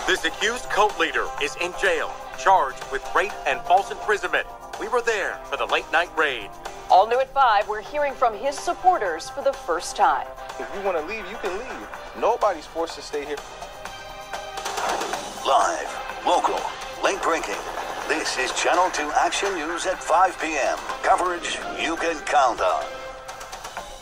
This accused cult leader is in jail, charged with rape and false imprisonment. We were there for the late-night raid. All new at 5, we're hearing from his supporters for the first time. If you want to leave, you can leave. Nobody's forced to stay here. Live, local, late-breaking. This is Channel 2 Action News at 5 p.m. Coverage you can count on.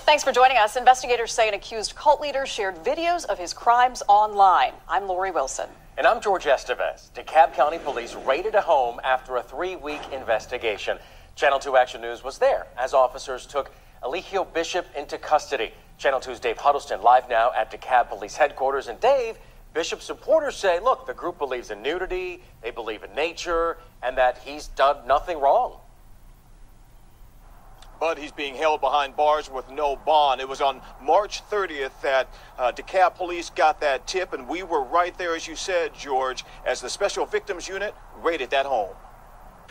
Thanks for joining us. Investigators say an accused cult leader shared videos of his crimes online. I'm Lori Wilson. And I'm George Estevez. DeKalb County Police raided a home after a 3-week investigation. Channel 2 Action News was there as officers took Eligio Bishop into custody. Channel 2's Dave Huddleston live now at DeKalb Police Headquarters. And Dave, Bishop's supporters say, look, the group believes in nudity, they believe in nature, and that he's done nothing wrong. But he's being held behind bars with no bond. It was on March 30th that DeKalb Police got that tip, and we were right there, as you said, George, as the Special Victims Unit raided that home.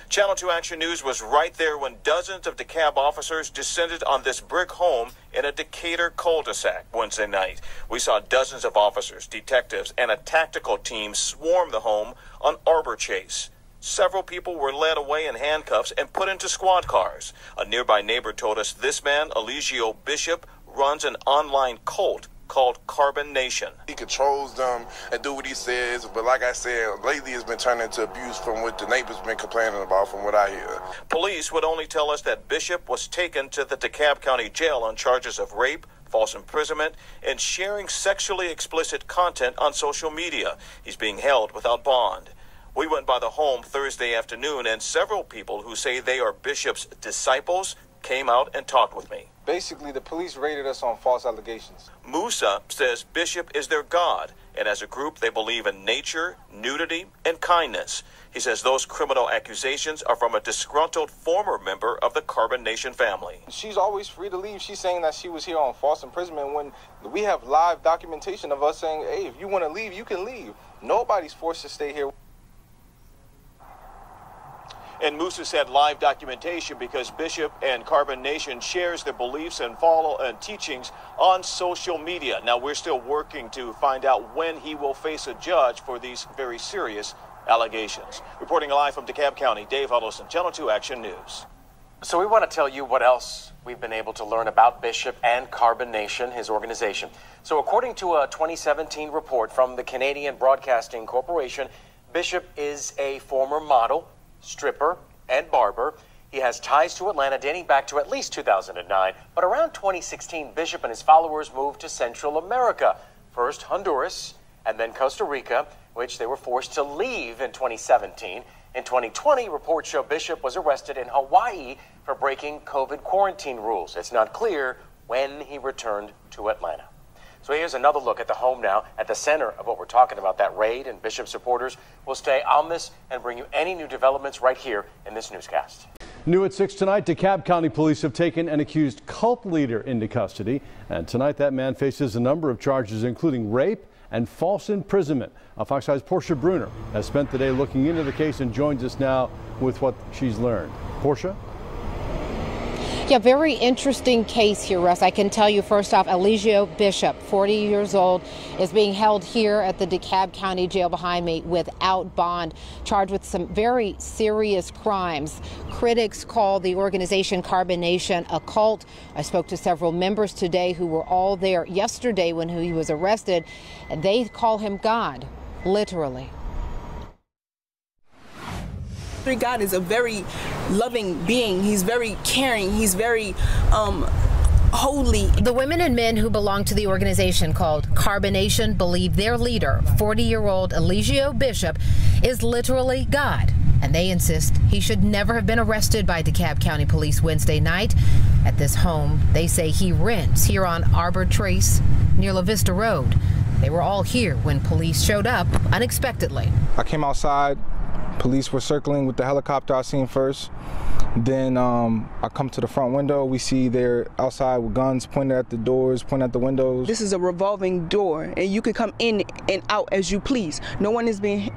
Channel 2 Action News was right there when dozens of DeKalb officers descended on this brick home in a Decatur cul-de-sac Wednesday night. We saw dozens of officers, detectives, and a tactical team swarm the home on Arbor Chase. Several people were led away in handcuffs and put into squad cars. A nearby neighbor told us this man, Eligio Bishop, runs an online cult called Carbon Nation. He controls them and do what he says, but like I said, lately it's been turned into abuse from what the neighbors been complaining about from what I hear. Police would only tell us that Bishop was taken to the DeKalb County Jail on charges of rape, false imprisonment, and sharing sexually explicit content on social media. He's being held without bond. We went by the home Thursday afternoon, and several people who say they are Bishop's disciples came out and talked with me. Basically, the police raided us on false allegations. Musa says Bishop is their God, and as a group, they believe in nature, nudity, and kindness. He says those criminal accusations are from a disgruntled former member of the Carbon Nation family. She's always free to leave. She's saying that she was here on false imprisonment when we have live documentation of us saying, hey, if you want to leave, you can leave. Nobody's forced to stay here. And Musa said live documentation because Bishop and Carbon Nation shares their beliefs and teachings on social media. Now, we're still working to find out when he will face a judge for these very serious allegations. Reporting live from DeKalb County, Dave Huddleston, Channel 2 Action News. So we want to tell you what else we've been able to learn about Bishop and Carbon Nation, his organization. So according to a 2017 report from the Canadian Broadcasting Corporation, Bishop is a former model, stripper, and barber. He has ties to Atlanta dating back to at least 2009, but around 2016, Bishop and his followers moved to Central America, first Honduras and then Costa Rica, which they were forced to leave in 2017. In 2020, reports show Bishop was arrested in Hawaii for breaking COVID quarantine rules. It's not clear when he returned to Atlanta. So here's another look at the home now, at the center of what we're talking about, that raid, and Bishop supporters will stay on this and bring you any new developments right here in this newscast. New at 6 tonight, DeKalb County Police have taken an accused cult leader into custody. And tonight that man faces a number of charges, including rape and false imprisonment. Fox 5's Portia Bruner has spent the day looking into the case and joins us now with what she's learned. Portia? Yeah, very interesting case here, Russ. I can tell you first off, Eligio Bishop, 40 years old, is being held here at the DeKalb County Jail behind me without bond, charged with some very serious crimes. Critics call the organization Carbon Nation a cult. I spoke to several members today who were all there yesterday when he was arrested, and they call him God, literally. God is a very loving being. He's very caring. He's very holy. The women and men who belong to the organization called Carbon Nation believe their leader, 40-year-old Eligio Bishop, is literally God. And they insist he should never have been arrested by DeKalb County Police Wednesday night at this home they say he rents here on Arbor Trace near La Vista Road. They were all here when police showed up unexpectedly. I came outside. Police were circling with the helicopter I seen first. Then I come to the front window. We see they're outside with guns pointed at the doors, pointing at the windows. This is a revolving door, and you can come in and out as you please. No one is going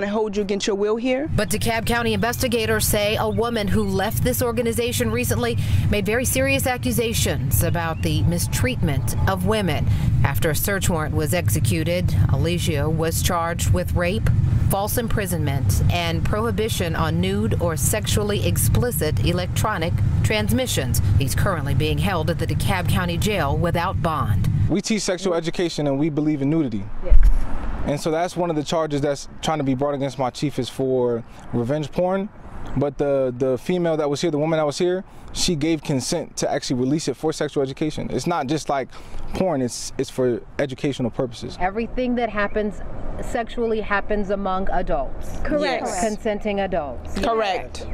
to hold you against your will here. But DeKalb County investigators say a woman who left this organization recently made very serious accusations about the mistreatment of women. After a search warrant was executed, Eligio was charged with rape, false imprisonment, and prohibition on nude or sexually explicit electronic transmissions. He's currently being held at the DeKalb County Jail without bond. We teach sexual education and we believe in nudity. Yes. And so that's one of the charges that's trying to be brought against my chief is for revenge porn. But the female that was here, the woman that was here, she gave consent to actually release it for sexual education. It's not just like porn, it's for educational purposes. Everything that happens sexually happens among adults. Correct. Yes. Consenting adults. Correct.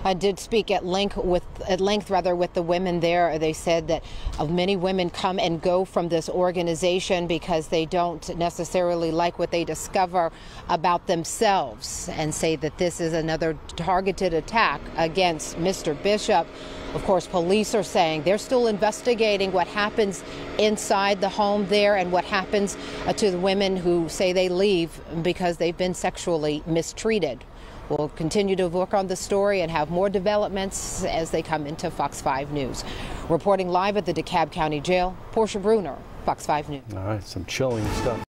I did speak at length with the women there. They said that many women come and go from this organization because they don't necessarily like what they discover about themselves, and say that this is another targeted attack against Mr. Bishop. Of course, police are saying they're still investigating what happens inside the home there and what happens to the women who say they leave because they've been sexually mistreated. We'll continue to work on the story and have more developments as they come into Fox 5 News. Reporting live at the DeKalb County Jail, Portia Bruner, Fox 5 News. All right, some chilling stuff.